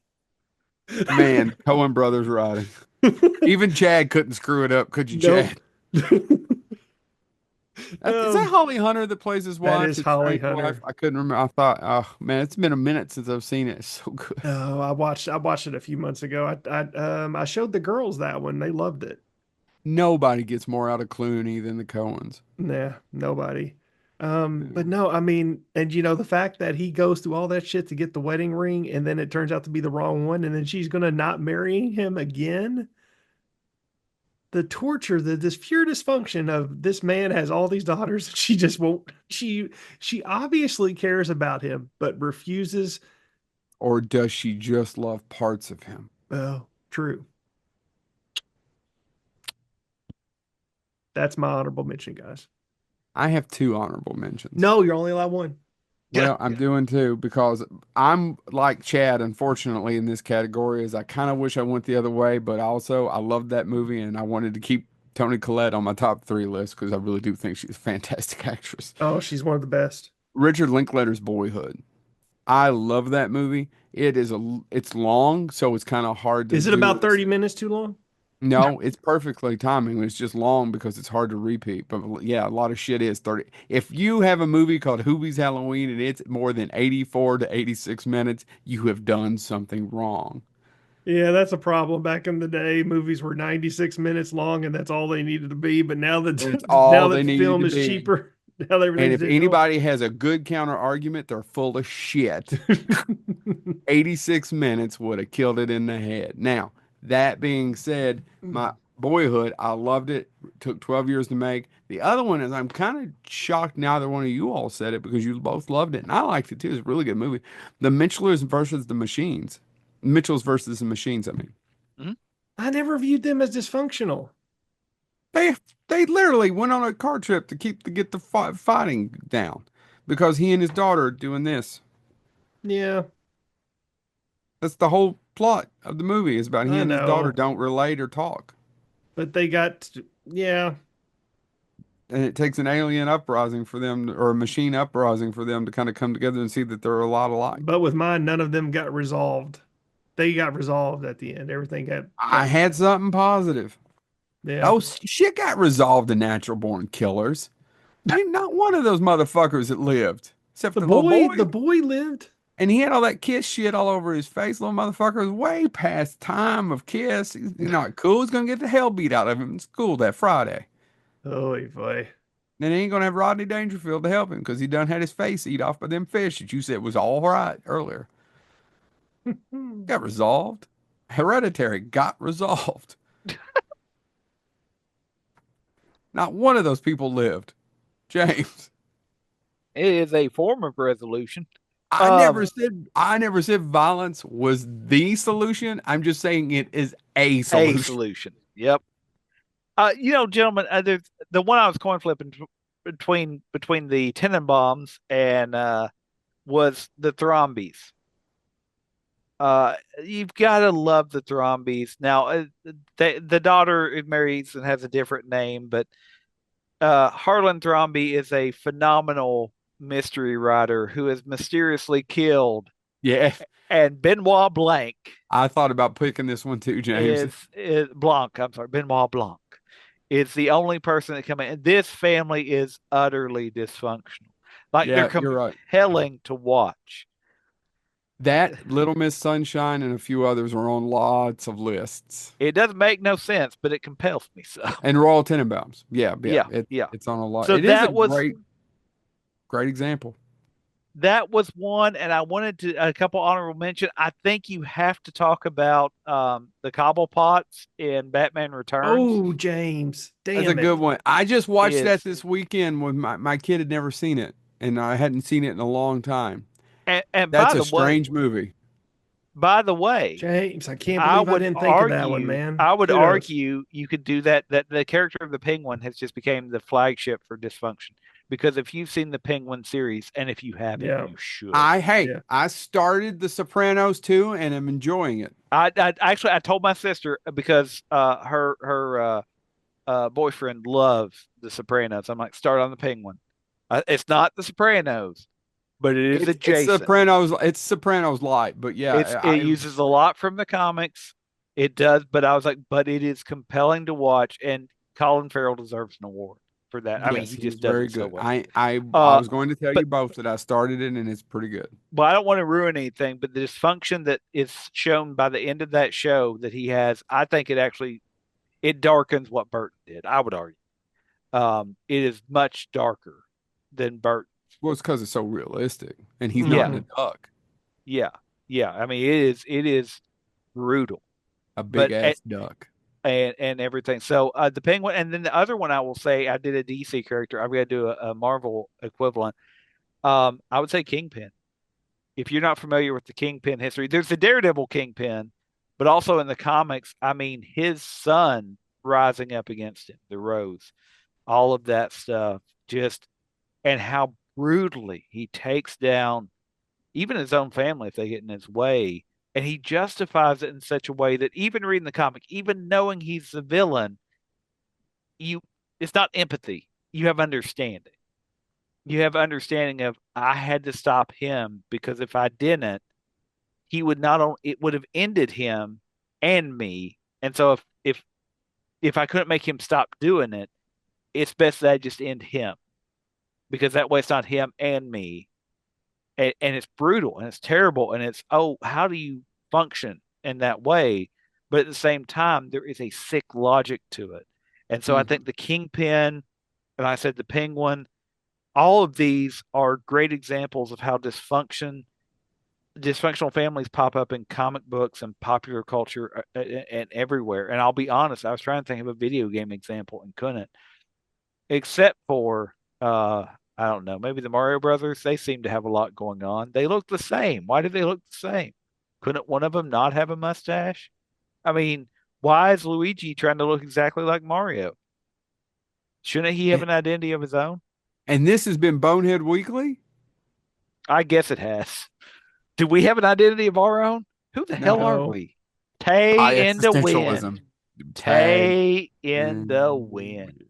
Man, Coen Brothers writing. Even Chad couldn't screw it up, could you, Chad? Is that Holly Hunter that plays his wife? That is Holly Hunter. Wife? I couldn't remember. I thought, oh man, it's been a minute since I've seen it. It's so good. Oh, I watched it a few months ago. I showed the girls that one. They loved it. Nobody gets more out of Clooney than the Coens. Nah, nobody. But Yeah. no, I mean, and the fact that he goes through all that shit to get the wedding ring and then it turns out to be the wrong one, and then she's gonna not marry him again. The torture, this pure dysfunction of this man has all these daughters. She just won't. She obviously cares about him, but refuses. Or does she just love parts of him? Oh, true. That's my honorable mention, guys. I have two honorable mentions. No, you're only allowed one. Well, I'm doing two because I'm like Chad, unfortunately, in this category, is I kind of wish I went the other way, but also I loved that movie and I wanted to keep Toni Collette on my top three list because I really do think she's a fantastic actress. Oh, she's one of the best. Richard Linklater's Boyhood. I love that movie. It's long, so it's kind of hard to Is it do. about 30 minutes too long? No, it's perfectly timing. It's just long because it's hard to repeat. But yeah, a lot of shit is 30. If you have a movie called Hoobie's Halloween and it's more than 84 to 86 minutes, you have done something wrong. Yeah, that's a problem. Back in the day, movies were 96 minutes long and that's all they needed to be. But now that It's now all that they the needed film to is be. cheaper. Now And everything's if digital. anybody has a good counter argument, they're full of shit. 86 minutes would have killed it in the head. Now, that being said, my Boyhood, I loved it. Took 12 years to make. The other one is I'm kind of shocked neither one of you all said it because you both loved it. And I liked it too. It's a really good movie. The Mitchellers versus the Machines. Mitchells versus the Machines, I mean. Mhm. I never viewed them as dysfunctional. They they literally went on a car trip to get the fighting down because he and his daughter are doing this. Yeah, That's the whole plot of the movie is about he I and his daughter know. don't relate or talk. But they got, yeah. And it takes an alien uprising for them or a machine uprising for them to kind of come together and see that they're a lot alike. But with mine, none of them got resolved. They got resolved at the end. Everything I got, had something positive. yeah. Oh, shit got resolved in Natural Born Killers. Ain't not one of those motherfuckers that lived, except for the little boy. The boy lived. And he had all that kiss shit all over his face. Little motherfucker was way past time of kiss. He's not cool. He's gonna get the hell beat out of him in school that Friday. Oh boy. Then he ain't gonna have Rodney Dangerfield to help him because he done had his face eat off by them fish that you said was all right earlier. Got resolved. Hereditary got resolved. Not one of those people lived. James, It is a form of resolution. I never Um, said I never said violence was the solution. I'm just saying it is a a solution. solution. Yep. Gentlemen, there's the one I was coin flipping between the Tenenbaums and was the Thrombies. You've got to love the Thrombies. Now, the daughter marries and has a different name, but Harlan Thrombey is a phenomenal mystery writer who is mysteriously killed, Yeah, and Benoit Blanc I thought about picking this one too, James. is Blanc. I'm sorry, Benoit Blanc is the only person that come in. This family is utterly dysfunctional. Like they're Yeah, you're right. compelling to watch. That Little Miss Sunshine and a few others were on lots of lists. It doesn't make no sense, but it compels me so. And Royal Tenenbaums. Yeah, yeah. Yeah, yeah. It's on a lot. So It is a that was great example. that was one, and I wanted to a couple honorable mention. I think you have to talk about the Cobblepots in Batman Returns. Oh, James. That's a Damn good it. one. I just watched that Is this weekend with my kid had never seen it, and I hadn't seen it in a long time. and That's a strange movie. by the way, James, I can't believe I didn't think of that one, man. I would Kudos. argue you could do that the character of the Penguin has just became the flagship for dysfunction. Because if you've seen the Penguin series, and if you haven't, Yeah. you should. Yeah. I started The Sopranos too, and I'm enjoying it. I told my sister because her boyfriend loves The Sopranos. I'm like, start on the Penguin. It's not The Sopranos, but it is It's adjacent. Sopranos. It's Sopranos light, but yeah, It uses a lot from the comics. It does, but I was like, but it is compelling to watch, and Colin Farrell deserves an award for that. I mean, yes, he he's just does very it so good. well. I Uh, was going to tell but you both that I started it and it's pretty good. but I don't want to ruin anything. But the dysfunction that is shown by the end of that show that he has, I think it darkens what Burton did. I would argue. It is much darker than Burton. Well, it's because it's so realistic, and he's not Yeah, in a Mhm. duck, yeah, yeah. I mean, it is brutal, a big but ass duck. and everything. So the Penguin, and then the other one I will say, I did a DC character. I've got to do a Marvel equivalent. I would say Kingpin. If you're not familiar with the Kingpin history, there's the Daredevil Kingpin, but also in the comics, I mean, his son rising up against him, the Rose, all of that stuff, just and how brutally he takes down even his own family if they get in his way. And he justifies it in such a way that even reading the comic, even knowing he's the villain, you it's not empathy. You have understanding. You have understanding of I had to stop him because if I didn't, he would not only it would have ended him and me. And so if I couldn't make him stop doing it, it's best that I just end him because that way it's not him and me. And it's brutal and it's terrible and it's how do you function in that way? But at the same time, there is a sick logic to it. And so I think Mhm. the Kingpin, and I said the Penguin, all of these are great examples of how dysfunctional families pop up in comic books and popular culture and everywhere. And I'll be honest, I was trying to think of a video game example and couldn't, except for I don't know, maybe the Mario Brothers. They seem to have a lot going on. They look the same. Why do they look the same? Couldn't one of them not have a mustache? I mean, why is Luigi trying to look exactly like Mario? Shouldn't he have an identity of his own? And this has been Bonehead Weekly? I guess it has. Do we have an identity of our own? Who the hell are No. we? Tay in the Existentialism. wind. Tay in the wind.